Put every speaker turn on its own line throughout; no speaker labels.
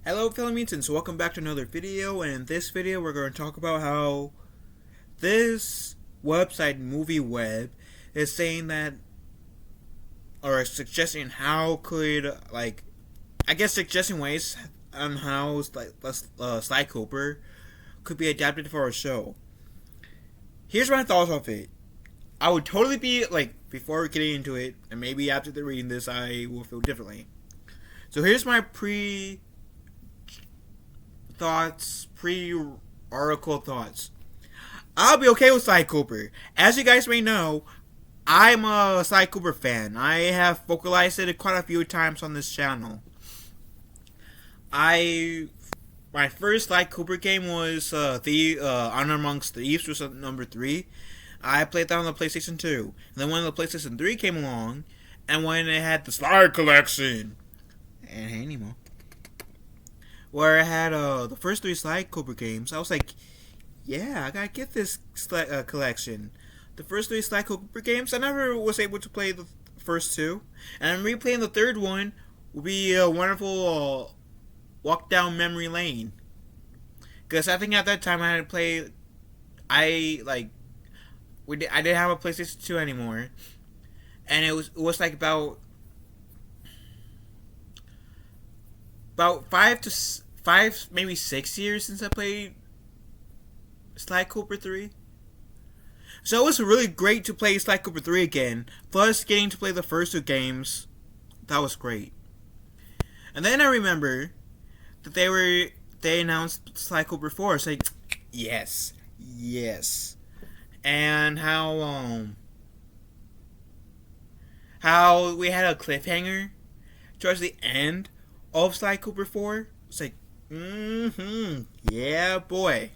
Hello fellow mutants, welcome back to another video, and in this video we're going to talk about how this website, MovieWeb, is saying that, or suggesting how could, suggesting ways on how Sly Cooper could be adapted for a show. Here's my thoughts of it. I would totally be, before getting into it, and maybe after reading this I will feel differently. So here's my pre-article thoughts. I'll be okay with Sly Cooper. As you guys may know, I'm a Sly Cooper fan. I have vocalized it quite a few times on this channel. My first Sly Cooper game was Honor Amongst Thieves, which was number 3. I played that on the PlayStation 2. And then when the PlayStation 3 came along, and when it had the Sly Collection, and hey, Nemo, where I had the first 3 Sly Cooper games, I was like, yeah, I gotta get this collection. The first 3 Sly Cooper games, I never was able to play the first 2. And replaying the third one would be a wonderful walk down memory lane. Because I think at that time I had to play, I didn't have a PlayStation 2 anymore. And it was like about 5 maybe 6 years since I played Sly Cooper 3. So it was really great to play Sly Cooper 3 again. Plus getting to play the first 2 games. That was great. And then I remember that they announced Sly Cooper 4. It's like, yes. And how we had a cliffhanger towards the end of Sly Cooper 4. It's like, yeah, boy.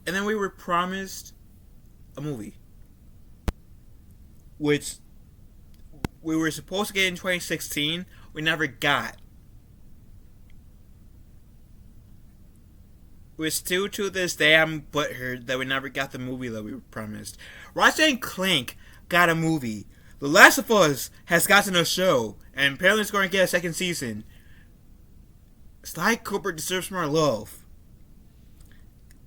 And then we were promised a movie, which we were supposed to get in 2016. We never got. We're still to this day, I'm butthurt that we never got the movie that we were promised. Ratchet and Clank got a movie. The Last of Us has gotten a show, and apparently it's going to get a second season. Sly Cooper deserves more love.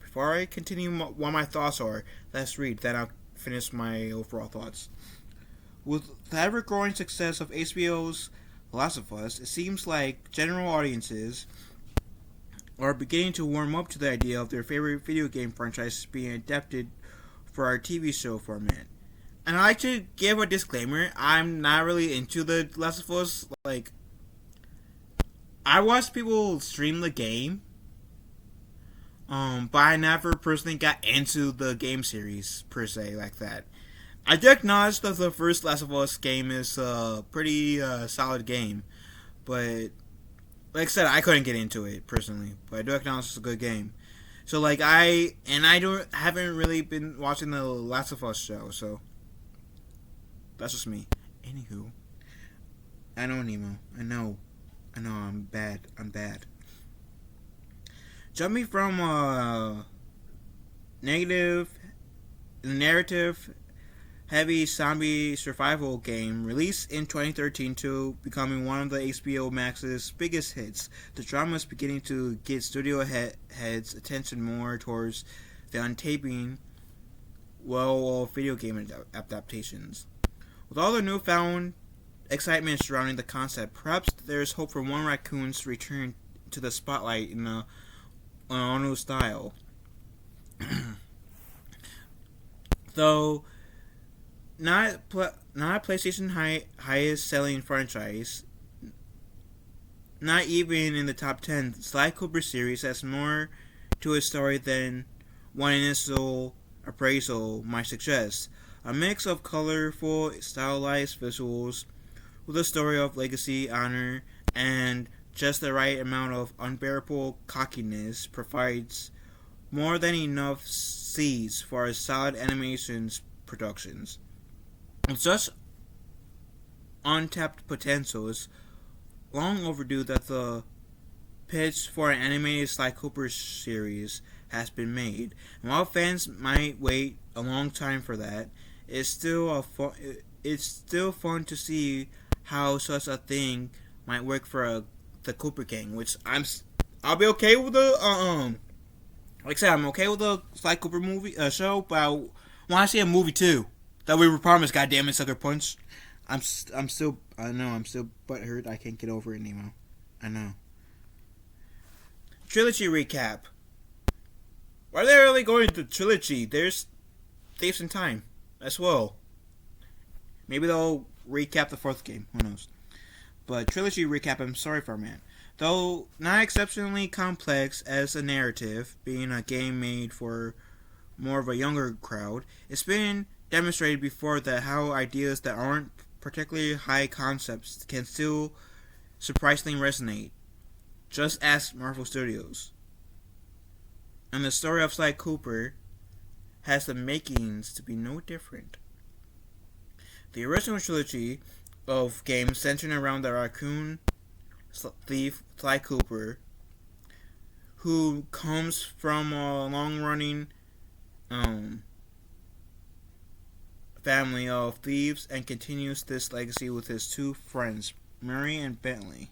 Before I continue what my thoughts are, let's read, then I'll finish my overall thoughts. With the ever-growing success of HBO's The Last of Us, it seems like general audiences are beginning to warm up to the idea of their favorite video game franchise being adapted for our TV show format. And I like to give a disclaimer, I'm not really into The Last of Us. I watched people stream the game, but I never personally got into the game series, per se, like that. I do acknowledge that the first Last of Us game is a pretty solid game, but like I said, I couldn't get into it personally, but I do acknowledge it's a good game. So haven't really been watching the Last of Us show, so that's just me. Anywho, I know, Nemo. I know, I'm bad. Jumping from a narrative heavy zombie survival game released in 2013 to becoming one of the HBO Max's biggest hits, the drama is beginning to get studio heads' attention more towards the untaping well of video game adaptations. With all the newfound excitement surrounding the concept, perhaps there's hope for one raccoon's return to the spotlight in an all-new style. Though not a PlayStation highest selling franchise, not even in the top 10, Sly Cooper Series has more to its story than one initial appraisal might suggest. A mix of colorful, stylized visuals with a story of legacy, honor, and just the right amount of unbearable cockiness provides more than enough seeds for a solid animations productions. With such untapped potential, it's long overdue that the pitch for an animated Sly Cooper series has been made. And while fans might wait a long time for that, it's still fun to see how such a thing might work for the Cooper Gang, which I'll be okay with the like I said, I'm okay with the Sly Cooper movie show, but I want to see a movie too that we were promised. Goddamn it, Sucker Punch! I'm still I know I'm still butthurt. I can't get over it anymore. I know. Trilogy recap. Why are they really going to trilogy? There's Thieves in Time as well. Maybe they'll recap the fourth game. Who knows? But trilogy recap, I'm sorry for man. Though not exceptionally complex as a narrative, being a game made for more of a younger crowd, it's been demonstrated before that how ideas that aren't particularly high concepts can still surprisingly resonate. Just ask Marvel Studios. And the story of Sly Cooper has the makings to be no different. The original trilogy of games centering around the raccoon thief Sly Cooper, who comes from a long-running family of thieves and continues this legacy with his two friends, Murray and Bentley.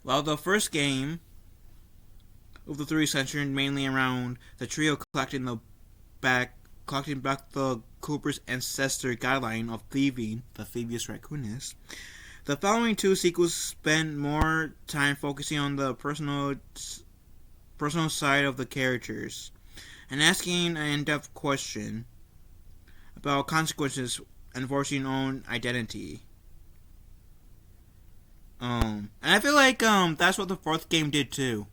While the first game of the three centered mainly around the trio collecting back the Cooper's ancestor guideline of thieving, the Thievius Raccoonus, the following two sequels spend more time focusing on the personal side of the characters and asking an in-depth question about consequences enforcing own identity. And I feel like that's what the fourth game did too.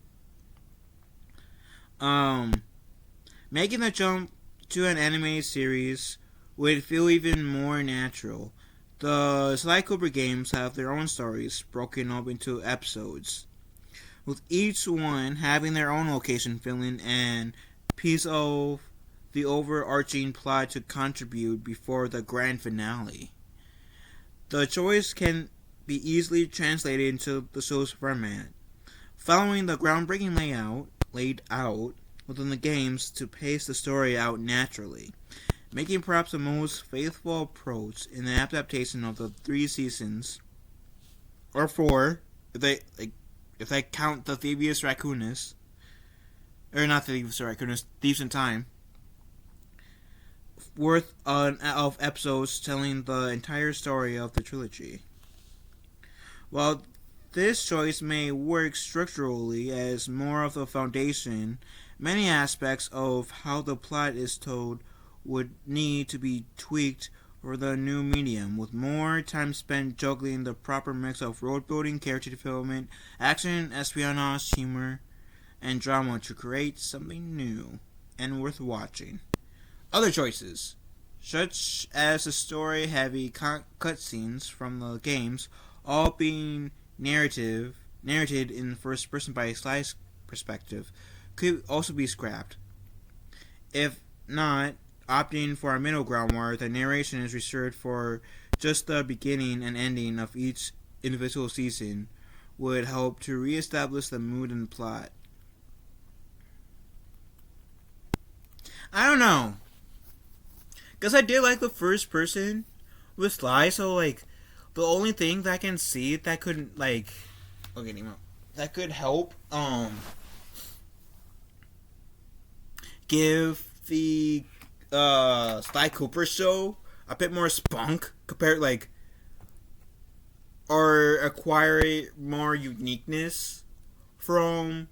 Making the jump to an animated series would feel even more natural. The Sly Cooper games have their own stories broken up into episodes, with each one having their own location filling and piece of the overarching plot to contribute before the grand finale. The choice can be easily translated into the show's format, following the groundbreaking laid out within the games to pace the story out naturally, making perhaps the most faithful approach in the adaptation of the 3 seasons, or 4, if they count the Thievius Raccoonus, or not the Thievius Raccoonus, Thieves in Time, worth of episodes telling the entire story of the trilogy. While this choice may work structurally as more of the foundation, many aspects of how the plot is told would need to be tweaked for the new medium, with more time spent juggling the proper mix of world building, character development, action, espionage, humor, and drama to create something new and worth watching. Other choices, such as the story-heavy cutscenes from the games, all being narrated in first person by Sly's perspective, could also be scrapped. If not, opting for a middle ground where the narration is reserved for just the beginning and ending of each individual season would help to reestablish the mood and plot. I don't know, because I did like the first person with Sly, so like the only thing that I can see that could that could help give the Sly Cooper show a bit more spunk compared or acquire more uniqueness from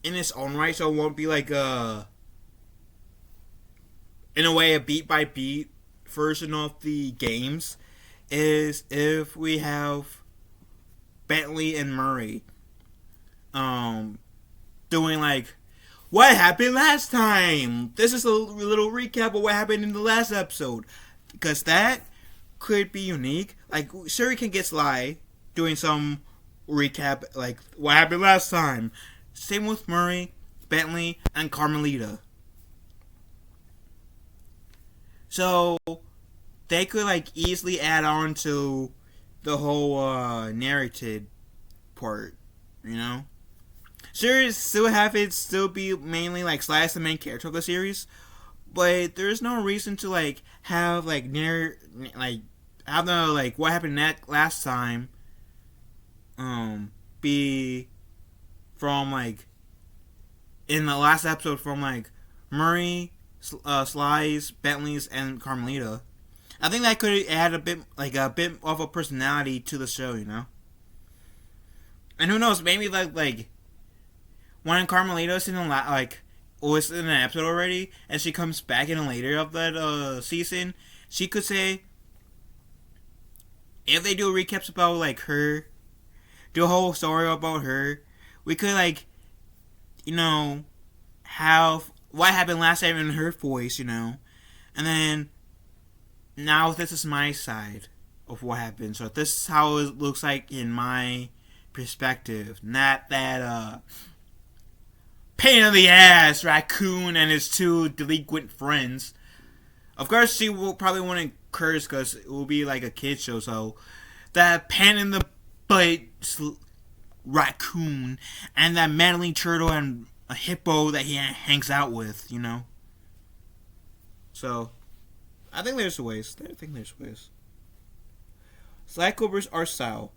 in its own right, so it won't be like in a way a beat by beat version of the games, is if we have Bentley and Murray doing what happened last time. This is a little recap of what happened in the last episode, because that could be unique. Sure, we can get Sly doing some recap what happened last time. Same with Murray, Bentley, and Carmelita. So they could easily add on to the whole narrated part, you know. Sure, still have it still be mainly Sly as the main character of the series, but there's no reason to have have the like what happened last time be from like in the last episode from like Murray, Sly's, Bentley's, and Carmelita. I think that could add a bit of a personality to the show, you know. And who knows, maybe like when Carmelita's in was in an episode already, and she comes back in a later of that season, she could say, if they do recaps about like her, do a whole story about her, we could like, you know, have what happened last time in her voice, you know, and then now this is my side of what happened. So this is how it looks like in my perspective, not that pain in the ass raccoon and his two delinquent friends. Of course, she will probably want to curse because it will be like a kid show. So that pain in the butt raccoon and that manly turtle and a hippo that he hangs out with, you know. So I think there's ways. Sly Cooper's art style.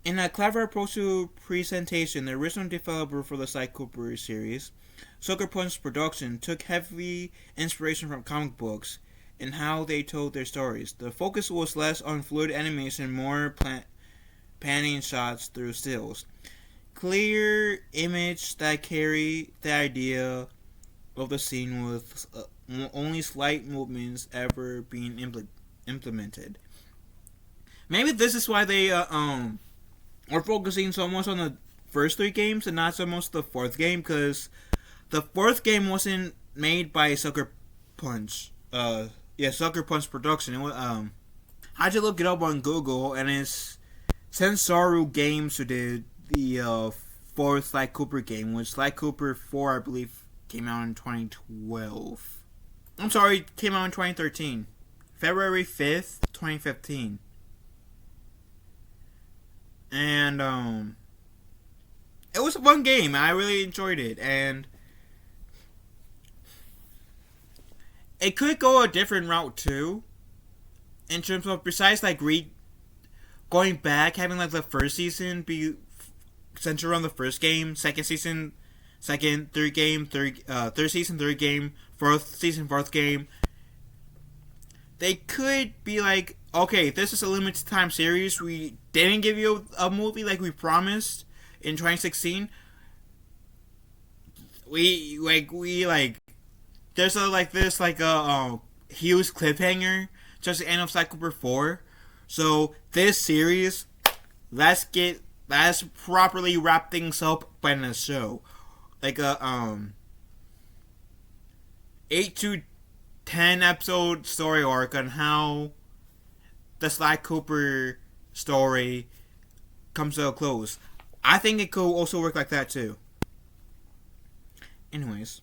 In a clever approach to presentation, the original developer for the Sly Cooper series, Sucker Punch Production, took heavy inspiration from comic books in how they told their stories. The focus was less on fluid animation, more panning shots through stills. Clear image that carry the idea of the scene with only slight movements ever being implemented. Maybe this is why they are focusing so much on the first three games and not so much the fourth game, because the fourth game wasn't made by Sucker Punch. Sucker Punch Production. It was, I had to look it up on Google, and it's Sensoru Games who did the fourth Sly Cooper game, which Sly Cooper 4, I believe, came out in 2012. I'm sorry, it came out in 2013. February 5th, 2015. And it was a fun game. I really enjoyed it, and it could go a different route too, in terms of besides like going back, having like the first season be centered around the first game, second season, third season, third game, fourth season, fourth game. They could be like, okay, this is a limited time series. We didn't give you a movie like we promised in 2016. There's a huge cliffhanger just the end of Sly Cooper 4. So this series, let's properly wrap things up in the show. Like a 8 to 10 episode story arc on how the Sly Cooper story comes to a close. I think it could also work like that too. Anyways,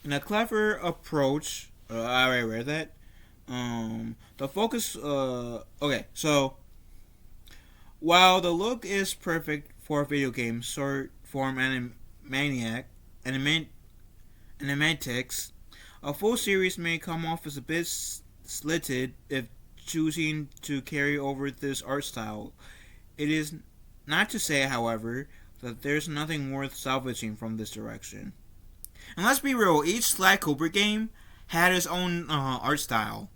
in a clever approach, I already read that. The focus. Okay, so while the look is perfect for a video game, short form animatics, a full series may come off as a bit slitted if choosing to carry over this art style. It is not to say, however, that there's nothing worth salvaging from this direction. And let's be real, each Sly Cooper game had its own art style.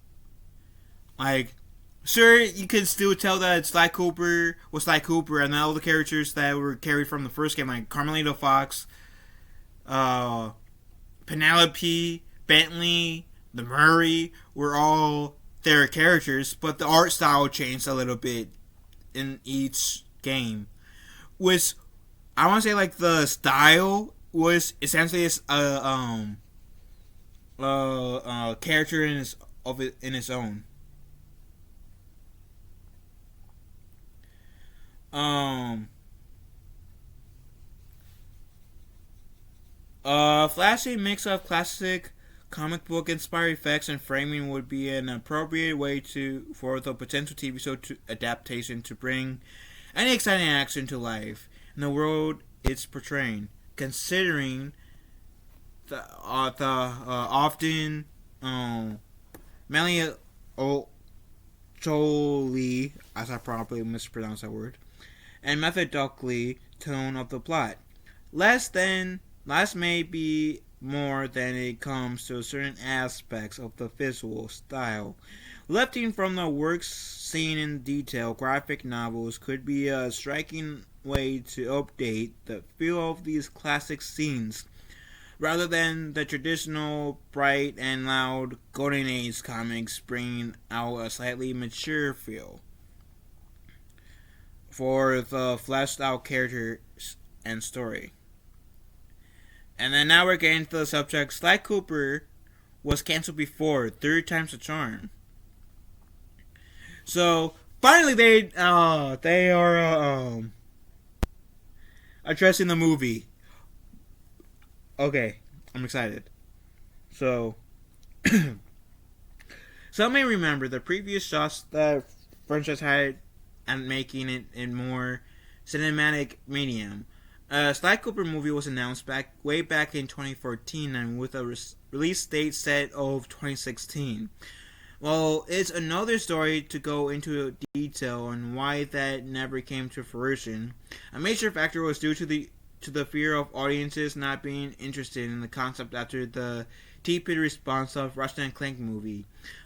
Like, sure, you can still tell that Sly Cooper was Sly Cooper, and all the characters that were carried from the first game, like Carmelita Fox, Penelope, Bentley, the Murray, were all their characters, but the art style changed a little bit in each game. Which, I want to say, like, the style was essentially a character in its own. Flashy mix of classic comic book inspired effects and framing would be an appropriate way for the potential TV show adaptation to bring any exciting action to life in the world it's portraying, considering the often mainly Choli, as I probably mispronounced that word, and methodically tone of the plot. Less may be more than it comes to certain aspects of the visual style. Lifting from the works seen in detail, graphic novels could be a striking way to update the feel of these classic scenes, rather than the traditional bright and loud Golden Age comics bringing out a slightly mature feel for the fleshed out characters and story. And then now we're getting to the subject. Sly Cooper was canceled before, third time's a charm. So finally they are addressing the movie. Okay, I'm excited. So some may remember the previous shots that franchise had and making it in more cinematic medium. A Sly Cooper movie was announced way back in 2014 and with a release date set of 2016. Well, it's another story to go into detail on why that never came to fruition. A major factor was due to the fear of audiences not being interested in the concept after the tepid response of Ratchet and Clank movie,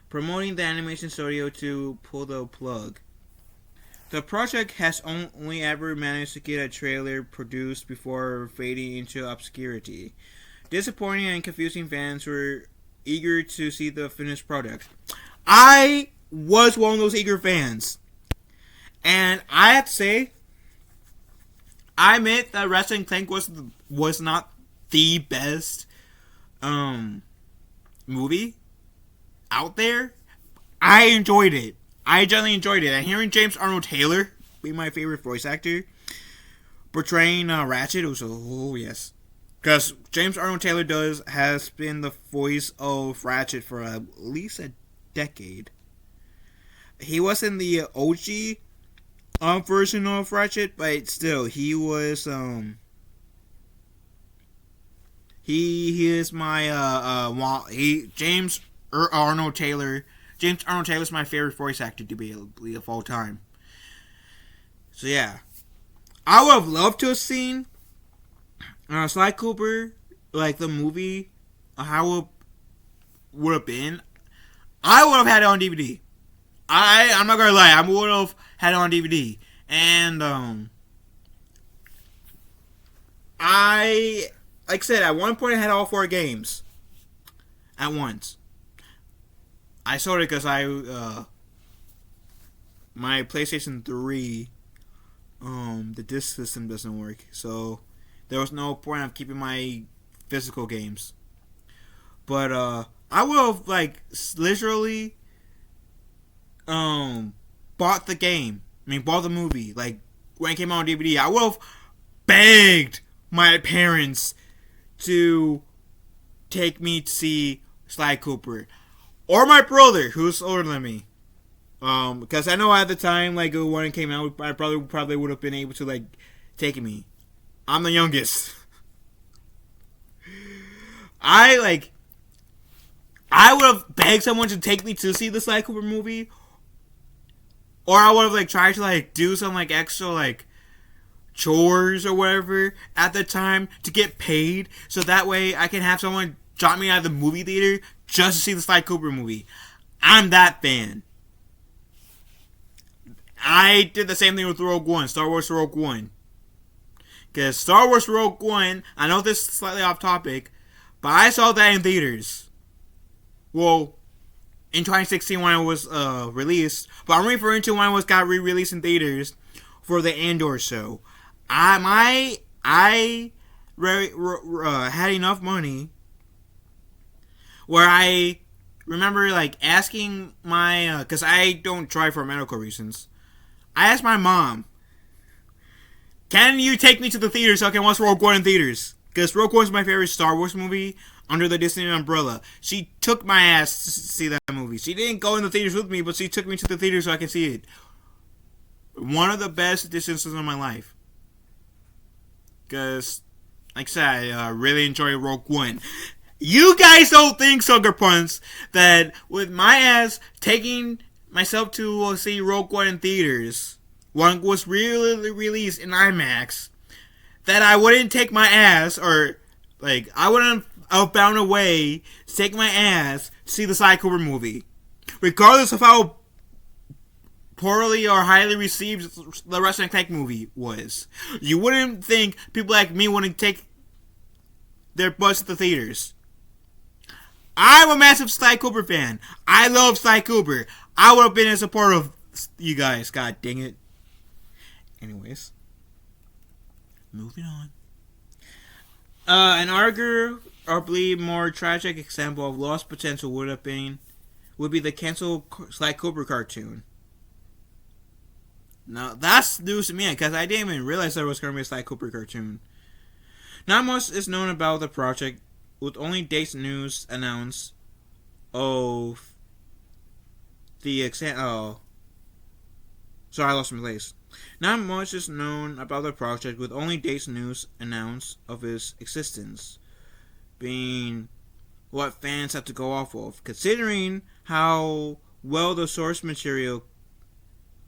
promoting the animation studio to pull the plug. The project has only ever managed to get a trailer produced before fading into obscurity. Disappointing and confusing fans were eager to see the finished product. I was one of those eager fans. And I have to say, I admit that Ratchet and Clank was not the best movie out there. I enjoyed it. I generally enjoyed it. And hearing James Arnold Taylor be my favorite voice actor portraying Ratchet was yes, because James Arnold Taylor has been the voice of Ratchet for at least a decade. He wasn't the OG version of Ratchet, but still he was he is my Arnold Taylor. James Arnold Taylor is my favorite voice actor to be of all time. So yeah, I would have loved to have seen Sly Cooper, like the movie, how it would have been. I would have had it on DVD. I'm not gonna lie, I would have had it on DVD, and like I said, at one point I had all 4 games at once. I sold it because my PlayStation 3, the disc system doesn't work, so there was no point of keeping my physical games. But I would have literally bought the game. Bought the movie. Like when it came out on DVD, I would have begged my parents to take me to see Sly Cooper. Or my brother, who's older than me. Because I know at the time, when it came out, my brother probably would have been able to, take me. I'm the youngest. I would have begged someone to take me to see the Sly Cooper movie. Or I would have, tried to, do some, extra, chores or whatever at the time to get paid. So that way I can have someone drop me out of the movie theater just to see the Sly Cooper movie. I'm that fan. I did the same thing with Rogue One, Star Wars Rogue One. Because Star Wars Rogue One, I know this is slightly off topic, but I saw that in theaters. Well, in 2016 when it was released, but I'm referring to when it got re-released in theaters for the Andor show. I had enough money where I remember asking my because I don't drive for medical reasons. I asked my mom, "Can you take me to the theater so I can watch Rogue One in theaters?" Because Rogue One is my favorite Star Wars movie under the Disney umbrella. She took my ass to see that movie. She didn't go in the theaters with me, but she took me to the theater so I can see it. One of the best decisions of my life. Because, like I said, I really enjoy Rogue One. You guys don't think, Sucker Punch, that with my ass taking myself to see Rogue One in theaters, one was really released in IMAX, that I wouldn't take my ass, or like I wouldn't have found a way to take my ass to see the Sly Cooper movie, regardless of how poorly or highly received the Russian Tank movie was. You wouldn't think people like me wouldn't take their butts to the theaters. I'm a massive Sly Cooper fan. I love Sly Cooper. I would have been in support of you guys. God dang it. Anyways, moving on. An arguably more tragic example of lost potential would be the canceled Sly Cooper cartoon. Now that's news to me because I didn't even realize there was going to be a Sly Cooper cartoon. Not much is known about the project, with only dates and news announced of the sorry, I lost my place. Not much is known about the project, with only dates and news announced of its existence, being what fans have to go off of. Considering how well the source material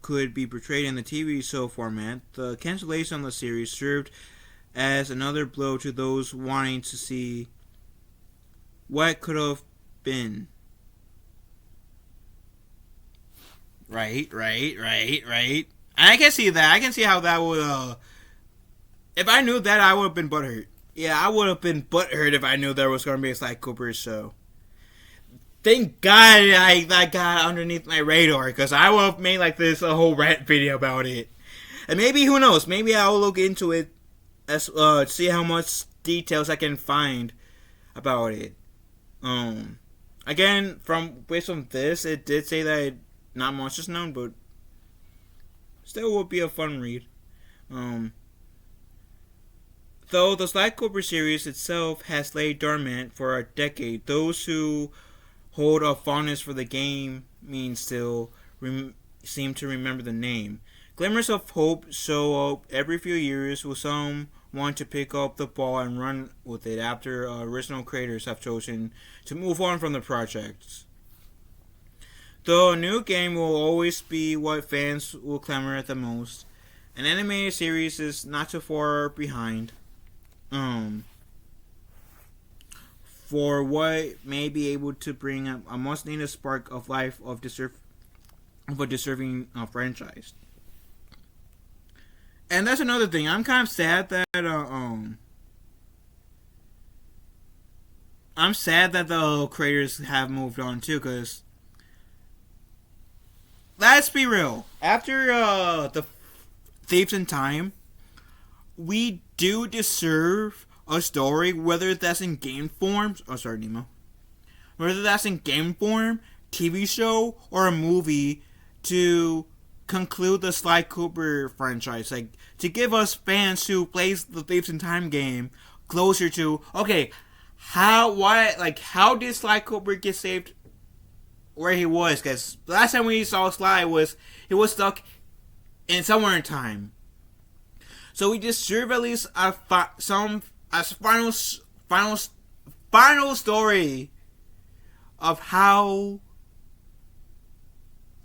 could be portrayed in the TV show format, the cancellation of the series served as another blow to those wanting to see what could have been. Right. I can see that. I can see how that would, if I knew that, I would have been butthurt. Yeah, I would have been butthurt if I knew there was going to be a Sly Cooper show. Thank God that got underneath my radar, because I would have made like this a whole rant video about it. And maybe, who knows, maybe I'll look into it as see how much details I can find about it. Again, based on this, it did say that not much is known, but still would be a fun read. Though the Sly Cooper series itself has laid dormant for a decade, those who hold a fondness for the game still seem to remember the name. Glimmers of hope show up every few years, with some want to pick up the ball and run with it after original creators have chosen to move on from the project. Though a new game will always be what fans will clamor at the most, an animated series is not too far behind. For what may be able to bring up a much needed spark of life of a deserving franchise. And that's another thing. I'm kind of sad that I'm sad that the creators have moved on too, because let's be real. After the Thieves in Time, we do deserve a story, whether that's in game form. Oh, sorry, Nemo. Whether that's in game form, TV show, or a movie, to conclude the Sly Cooper franchise. Like, to give us fans who plays the Thieves in Time game closer to, okay, how did Sly Cooper get saved where he was? Because last time we saw Sly he was stuck in somewhere in time. So we deserve at least a final story of how,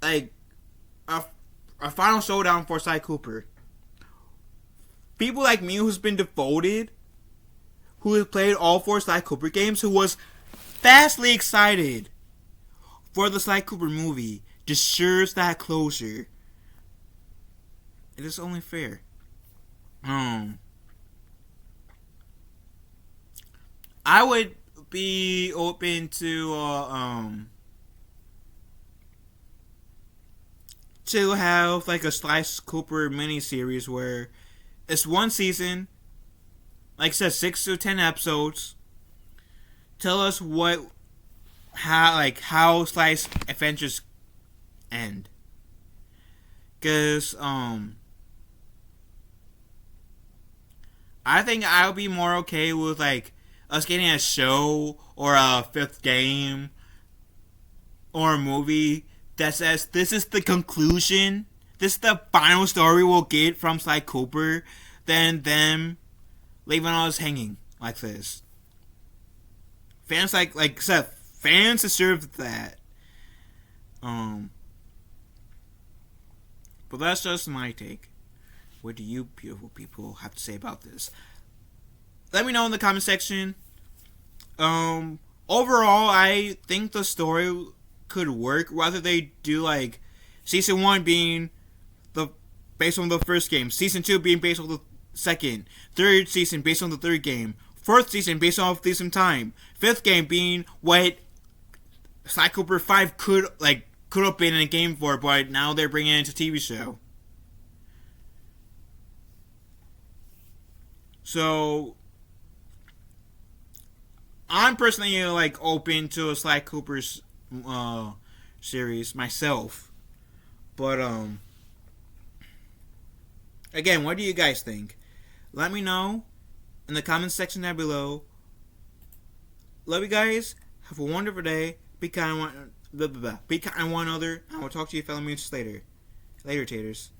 like, a final showdown for Sly Cooper. People like me, who's been devoted, who has played all 4 Sly Cooper games, who was vastly excited for the Sly Cooper movie, deserves that closure. It is only fair. I would be open to have like a Sly Cooper miniseries where it's one season, like I said, 6 to 10 episodes. Tell us how Sly's adventures end. Cause I think I'll be more okay with like us getting a show or a 5th game or a movie that says this is the conclusion, this is the final story we'll get from Sly Cooper, than them leaving us hanging like this. Fans Seth, fans deserve that. But that's just my take. What do you beautiful people have to say about this? Let me know in the comment section. Overall, I think the story could work. Rather they do like season 1 being the based on the first game, season 2 being based on the second, third season based on the third game, fourth season based off the same time, fifth game being what Sly Cooper 5 could have been in a game for, but now they're bringing it into TV show. So I'm personally open to a Sly Cooper's series myself, but again, what do you guys think? Let me know in the comments section down below. Love you guys. Have a wonderful day. Be kind one. Be kind one another. I will talk to you fellow mutants later. Later, taters.